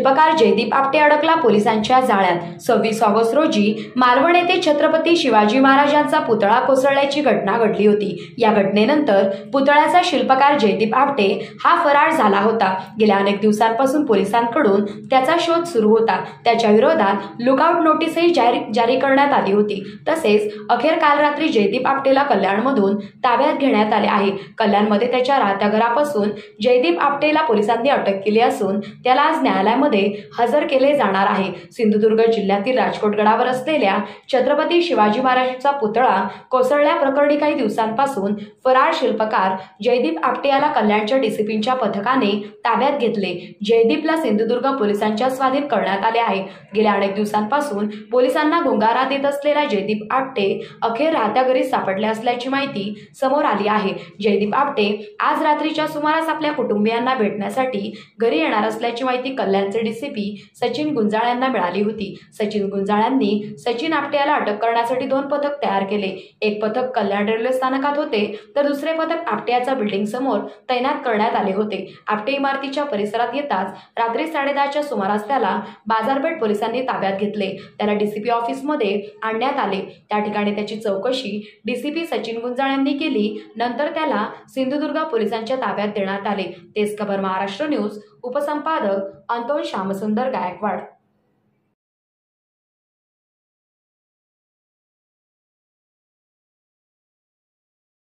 शिल्पकार जयदीप आपटे अडकला पोलिसांच्या जाळ्यात। 26 ऑगस्ट रोजी मालवण येथे छत्रपती शिवाजी महाराजांचा पुतळा कोसळल्याची घटना घडली होती। या घटनेनंतर पुतळ्याचा शिल्पकार जयदीप आपटे हा फरार झाला होता। गेल्या अनेक दिवसांपासून पोलिसांकडून त्याचा शोध सुरू होता। त्याच्या विरोधात लुकआउट नोटीसही जारी करण्यात आली होती। तसेच अखेर काल रात्री जयदीप आपटेला कल्याणमधून ताब्यात घेण्यात आले आहे। कल्याणमध्ये त्याच्या राहत्या घरापासून जयदीप आपटेला पोलिसांनी अटक केली असून त्याला आज न्यायालयामध्ये हजर केले जाणार आहे। सिंधुदुर्ग जिल्ह्यातील राजकोट गडावर असलेल्या छत्रपती शिवाजी महाराजांचा पुतळा कोसळल्याप्रकरणी काही दिवसांपासून फरार शिल्पकार जयदीप आपटे याला कल्याणच्या डीसीपींच्या पथकाने ताब्यात घेतले। जयदीपला सिंधुदुर्ग पोलिसांच्या स्वाधीन करण्यात आले आहे। गेल्या अनेक दिवसांपासून पोलिसांना गुंगारा देत असलेला जयदीप आपटे अखेर राहत्या घरी सापडले असल्याची माहिती समोर आली आहे। जयदीप आपटे आज रात्रीच्या सुमारास आपल्या कुटुंबियांना भेटण्यासाठी घरी येणार असल्याची माहिती कल्याणचे डीसीपी सचिन गुंजाळ यांना मिळाली होती। सचिन गुंजाळ यांनी सचिन आपटे याला अटक करण्यासाठी 2 पथक तयार केले। एक पथक कल्याण रेल्वे स्थानकात होते तर दुसरे पथक आपटे याचा बिल्डिंग समोर तैनात करण्यात आले होते। आपटे इमारतीच्या परिसरात येताच रात्री 10:30च्या सुमारास त्याला बाजारपेठ पोलिसांनी ताब्यात घेतले। त्याला डीसीपी ऑफिसमध्ये आणण्यात आले। त्या ठिकाणी त्याची चौकशी डीसीपी सचिन गुंजाळ यांनी केली। नंतर त्याला सिंधुदुर्ग पोलिसांच्या ताब्यात देण्यात आले। तेच खबर महाराष्ट्र न्यूज, उपसंपादक अंतोष श्यामसुंदर गायकवाड।